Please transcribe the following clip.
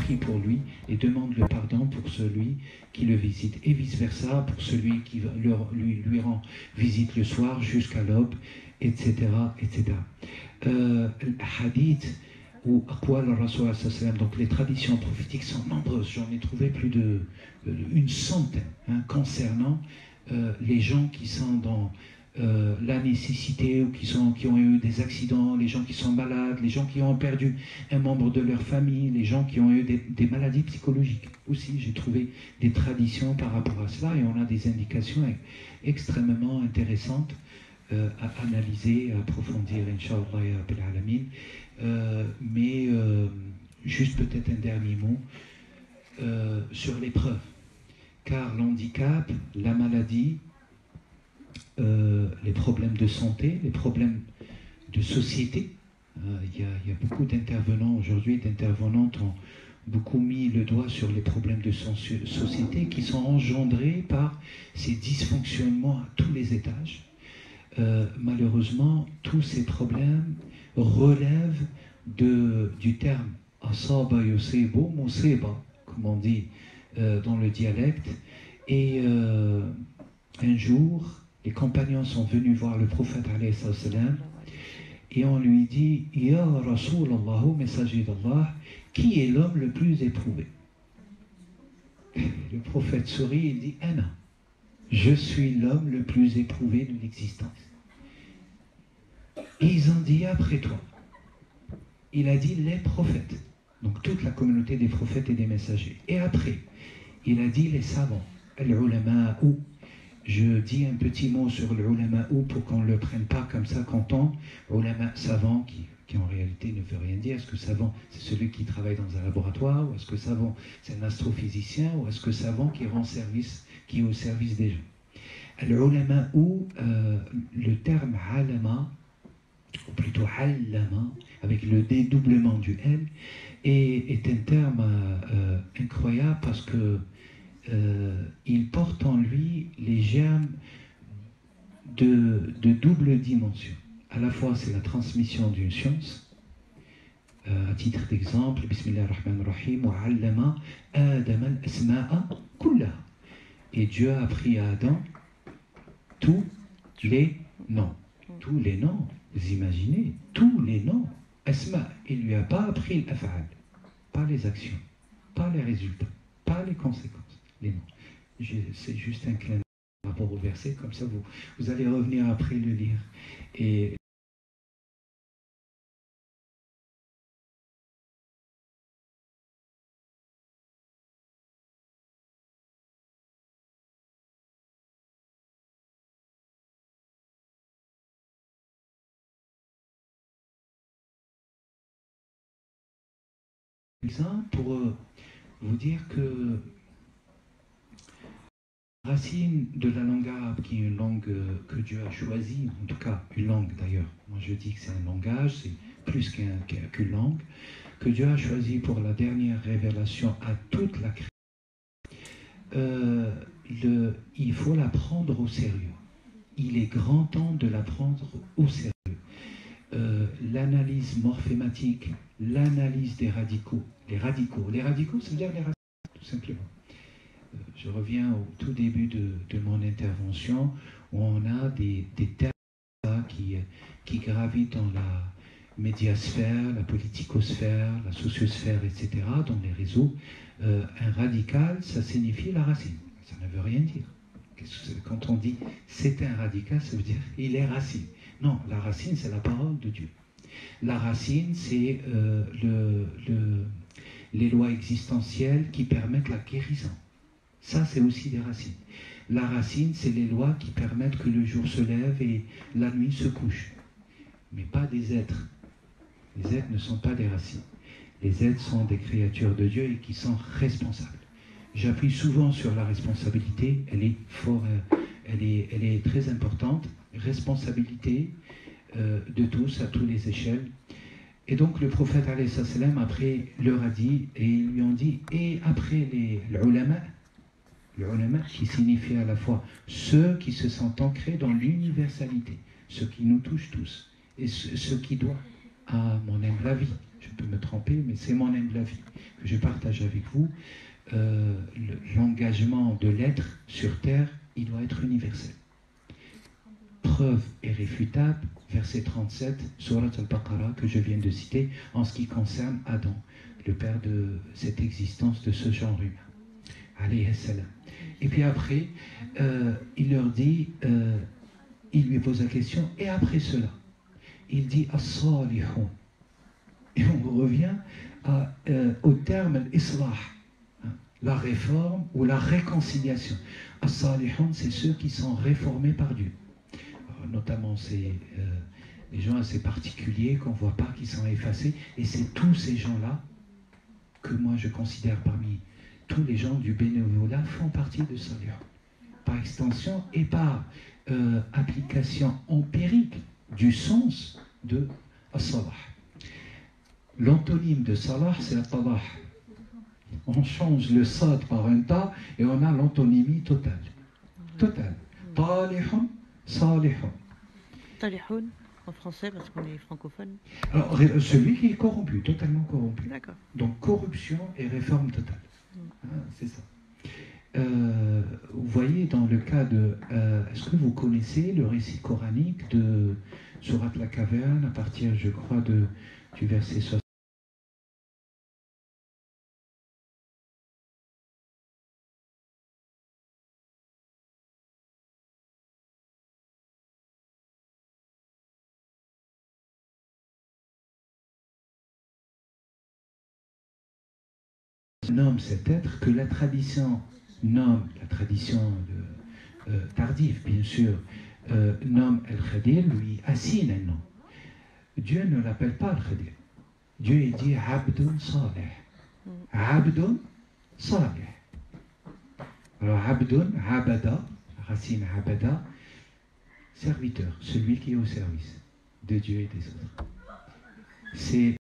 prie pour lui et demande le pardon pour celui qui le visite, et vice-versa pour celui qui lui rend visite le soir jusqu'à l'aube, etc. etc. Hadith ou Aqwal al-Rasul, donc les traditions prophétiques sont nombreuses, j'en ai trouvé plus d'une centaine concernant les gens qui sont dans la nécessité ou qui ont eu des accidents, les gens qui sont malades, les gens qui ont perdu un membre de leur famille, les gens qui ont eu des maladies psychologiques. Aussi, j'ai trouvé des traditions par rapport à cela et on a des indications extrêmement intéressantes à analyser, à approfondir, Inch'Allah ya Rabbil Alamin. Mais juste peut-être un dernier mot sur l'épreuve. Car l'handicap, la maladie, les problèmes de santé, les problèmes de société. Il y a beaucoup d'intervenants aujourd'hui, d'intervenantes ont beaucoup mis le doigt sur les problèmes de société qui sont engendrés par ces dysfonctionnements à tous les étages. Malheureusement, tous ces problèmes relèvent du terme asaba yusibu musiba, comme on dit dans le dialecte. Et un jour, les compagnons sont venus voir le prophète alayhi salam et on lui dit Ya Rasulallah, messager d'Allah, qui est l'homme le plus éprouvé? Le prophète sourit et dit Ana, je suis l'homme le plus éprouvé de l'existence. Et ils ont dit après toi. Il a dit les prophètes, donc toute la communauté des prophètes et des messagers. Et après, il a dit les savants, al-ulama ou. Je dis un petit mot sur l'ulama ou pour qu'on ne le prenne pas comme ça qu'entend. Ulama, savant, qui en réalité ne veut rien dire. Est-ce que savant, c'est celui qui travaille dans un laboratoire? Ou est-ce que savant, c'est un astrophysicien? Ou est-ce que savant qui rend service, qui est au service des gens? L'ulama ou, le terme alama, ou plutôt allama, avec le dédoublement du L, est un terme incroyable parce que il porte en lui les germes de double dimension. À la fois, c'est la transmission d'une science. À titre d'exemple, Bismillah ar-Rahman ar-Rahim, wa 'allama Adam al-asma'a kullaha. Et Dieu a appris à Adam tous les noms. Tous les noms, vous imaginez, tous les noms. Asma, il ne lui a pas appris l'af'al, pas les actions, pas les résultats, pas les conséquences. Les noms. C'est juste un clin d'œil par rapport au verset, comme ça vous allez revenir après le lire. Et pour vous dire que la racine de la langue arabe, qui est une langue que Dieu a choisie, en tout cas une langue d'ailleurs, moi je dis que c'est un langage, c'est plus qu'une langue, que Dieu a choisi pour la dernière révélation à toute la création, il faut la prendre au sérieux. Il est grand temps de la prendre au sérieux. L'analyse morphématique, l'analyse des radicaux. Les radicaux, ça veut dire les racines, tout simplement. Je reviens au tout début de mon intervention, où on a des termes qui gravitent dans la médiasphère, la politicosphère, la sociosphère, etc., dans les réseaux. Un radical, ça signifie la racine. Ça ne veut rien dire. Quand on dit c'est un radical, ça veut dire il est racine. Non, la racine, c'est la parole de Dieu. La racine, c'est les lois existentielles qui permettent la guérison. Ça, c'est aussi des racines. La racine, c'est les lois qui permettent que le jour se lève et la nuit se couche. Mais pas des êtres. Les êtres ne sont pas des racines. Les êtres sont des créatures de Dieu et qui sont responsables. J'appuie souvent sur la responsabilité. Elle est très importante. Responsabilité de tous, à toutes les échelles. Et donc le prophète alayhi salam après leur a dit, et ils lui ont dit, et après les ulama qui signifie à la fois ceux qui se sentent ancrés dans l'universalité, ceux qui nous touchent tous, et ceux qui doivent, à mon humble avis, je peux me tromper, mais c'est mon humble avis que je partage avec vous. L'engagement de l'être sur terre, il doit être universel. Preuve irréfutable, verset 37, Surat al-Baqarah, que je viens de citer, en ce qui concerne Adam, le père de cette existence de ce genre humain. Alayhi salam. Et puis après, il leur dit, il lui pose la question, et après cela, il dit as-salihun. Et on revient au terme l'islah, la réforme ou la réconciliation. As-salihun, c'est ceux qui sont réformés par Dieu. Alors, notamment, c'est des gens assez particuliers qu'on ne voit pas, qui sont effacés. Et c'est tous ces gens-là que moi je considère parmi tous les gens du bénévolat font partie de salihun. Par extension et par application empirique du sens de as-salah. L'antonyme de salah, c'est at-talah. On change le sad par un ta et on a l'antonymie totale. Totale. Talihun, salihun. Talihun, en français, parce qu'on est francophone. Alors, celui qui est corrompu, totalement corrompu. D'accord. Donc, corruption et réforme totale. C'est ça. Vous voyez, dans le cas de... est-ce que vous connaissez le récit coranique de Surat la caverne, à partir, je crois, du verset 60? Nomme cet être que la tradition nomme, la tradition tardive, bien sûr, nomme El-Khadir, lui assigne un nom. Dieu ne l'appelle pas Al-Khadir. Dieu il dit Abdun Saleh. Abdun Saleh. Alors Abdun, Abada, racine Abada, serviteur, celui qui est au service de Dieu et des autres. C'est